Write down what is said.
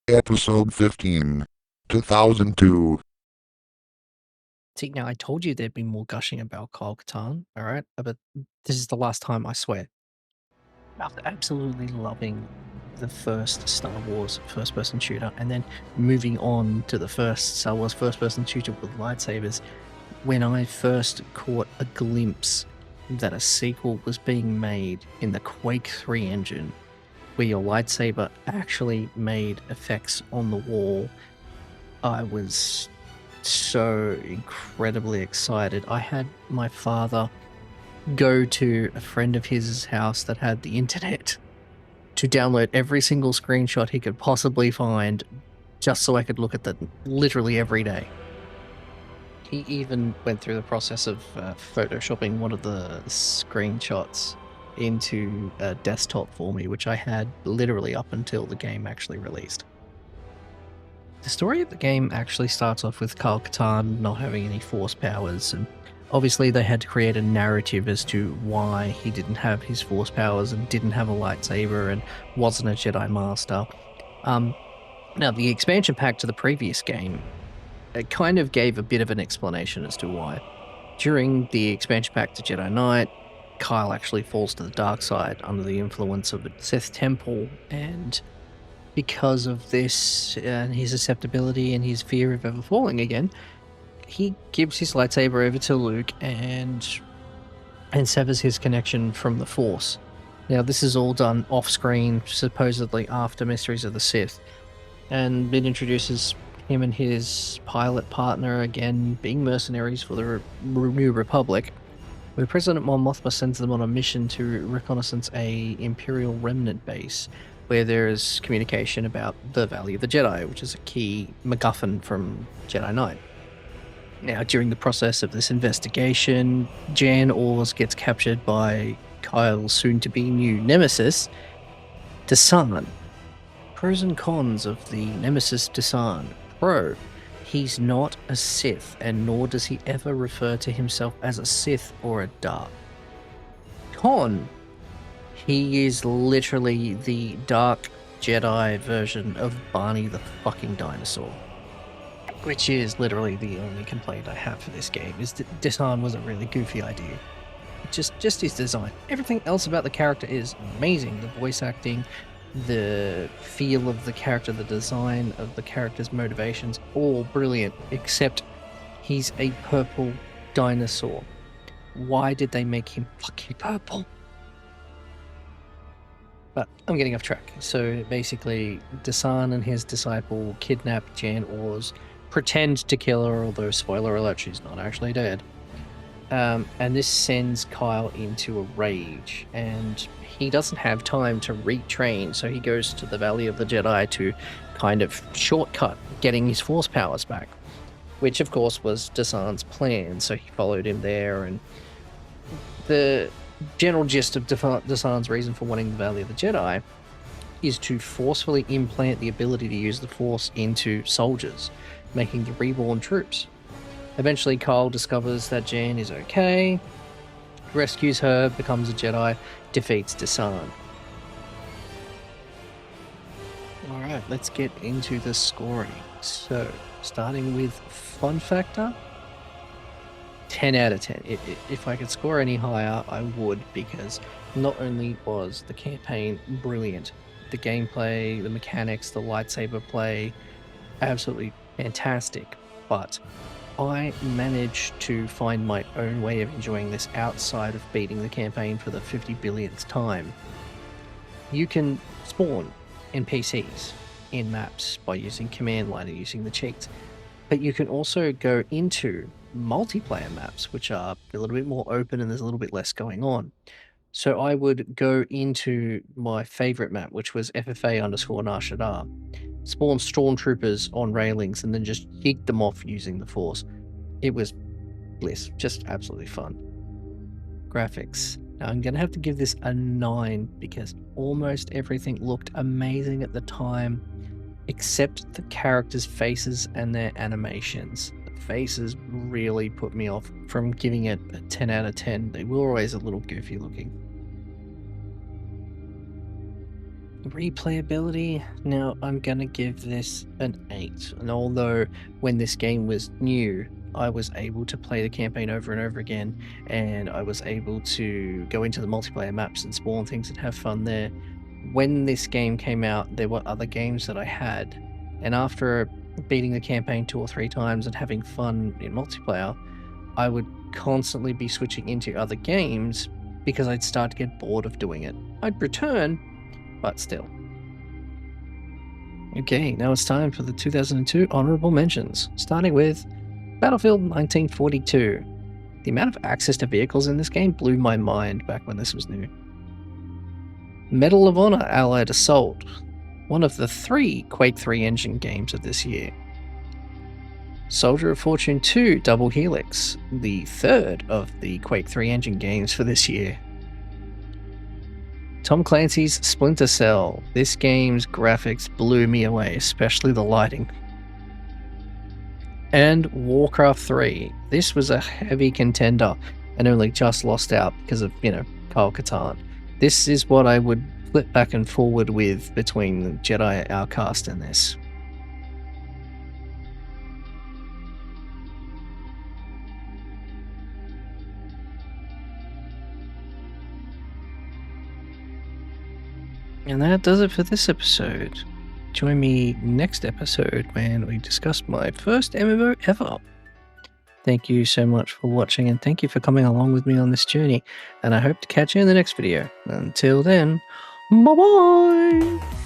Episode 15, 2002. See, now I told you there'd be more gushing about Kyle Katarn, all right? But this is the last time, I swear. After absolutely loving the first Star Wars first-person shooter, and then moving on to the first Star Wars first-person shooter with lightsabers, when I first caught a glimpse that a sequel was being made in the Quake 3 engine, where your lightsaber actually made effects on the wall, I was so incredibly excited. I had my father go to a friend of his house that had the internet to download every single screenshot he could possibly find just so I could look at them literally every day. He even went through the process of photoshopping one of the screenshots into a desktop for me, which I had literally up until the game actually released. The story of the game actually starts off with Kyle Katarn not having any force powers, and obviously they had to create a narrative as to why he didn't have his force powers and didn't have a lightsaber and wasn't a Jedi Master. Now, the expansion pack to the previous game, it kind of gave a bit of an explanation as to why. During the expansion pack to Jedi Knight, Kyle actually falls to the dark side under the influence of a Sith temple, and because of this and his susceptibility and his fear of ever falling again, he gives his lightsaber over to Luke and severs his connection from the Force. Now, this is all done off-screen, supposedly after Mysteries of the Sith, and it introduces him and his pilot partner again being mercenaries for the New Republic, where President Mon Mothma sends them on a mission to reconnaissance a Imperial remnant base, where there is communication about the Valley of the Jedi, which is a key MacGuffin from Jedi Knight. Now, during the process of this investigation, Jan Ors gets captured by Kyle's soon-to-be new nemesis, Desan. Pros and cons of the nemesis Desan. Pro, he's not a Sith, and nor does he ever refer to himself as a Sith or a Dark. Con, he is literally the Dark Jedi version of Barney the fucking dinosaur. Which is literally the only complaint I have for this game, is that Desan was a really goofy idea. Just his design. Everything else about the character is amazing. The voice acting, the feel of the character, the design of the character's motivations, all brilliant, except he's a purple dinosaur. Why did they make him fucking purple? But I'm getting off track. So basically, Desan and his disciple kidnap Jan Ors, pretend to kill her, although spoiler alert, she's not actually dead. And this sends Kyle into a rage, and he doesn't have time to retrain, so he goes to the Valley of the Jedi to kind of shortcut getting his force powers back, which of course was Desan's plan, so he followed him there. And the general gist of Desan's reason for wanting the Valley of the Jedi is to forcefully implant the ability to use the Force into soldiers, making the reborn troops. Eventually, Kyle discovers that Jan is okay, rescues her, becomes a Jedi, defeats Desan. Alright, let's get into the scoring. So, starting with fun factor, 10 out of 10. If I could score any higher, I would, because not only was the campaign brilliant, the gameplay, the mechanics, the lightsaber play, absolutely fantastic, but I managed to find my own way of enjoying this outside of beating the campaign for the 50 billionth time. You can spawn NPCs in maps by using command line and using the cheats, but you can also go into multiplayer maps, which are a little bit more open and there's a little bit less going on. So I would go into my favorite map, which was FFA_Nar Shaddaa, spawn stormtroopers on railings, and then just yeet them off using the Force. It was bliss, just absolutely fun. Graphics. Now I'm gonna have to give this a 9 because almost everything looked amazing at the time, except the characters' faces and their animations. The faces really put me off from giving it a 10 out of 10. They were always a little goofy looking. Replayability, now I'm gonna give this an 8. And although when this game was new, I was able to play the campaign over and over again, and I was able to go into the multiplayer maps and spawn things and have fun there. When this game came out, there were other games that I had, and after beating the campaign 2 or 3 times and having fun in multiplayer, I would constantly be switching into other games because I'd start to get bored of doing it. I'd return, but still. Okay, now it's time for the 2002 honorable mentions, starting with Battlefield 1942. The amount of access to vehicles in this game blew my mind back when this was new. Medal of Honor Allied Assault, one of the 3 Quake 3 engine games of this year. Soldier of Fortune 2 Double Helix, the 3rd of the Quake 3 engine games for this year. Tom Clancy's Splinter Cell. This game's graphics blew me away, especially the lighting. And Warcraft 3. This was a heavy contender and only just lost out because of, Kyle Katarn. This is what I would flip back and forward with between the Jedi Outcast and this. And that does it for this episode. Join me next episode when we discuss my first MMO ever. Thank you so much for watching, and thank you for coming along with me on this journey. And I hope to catch you in the next video. Until then, bye-bye!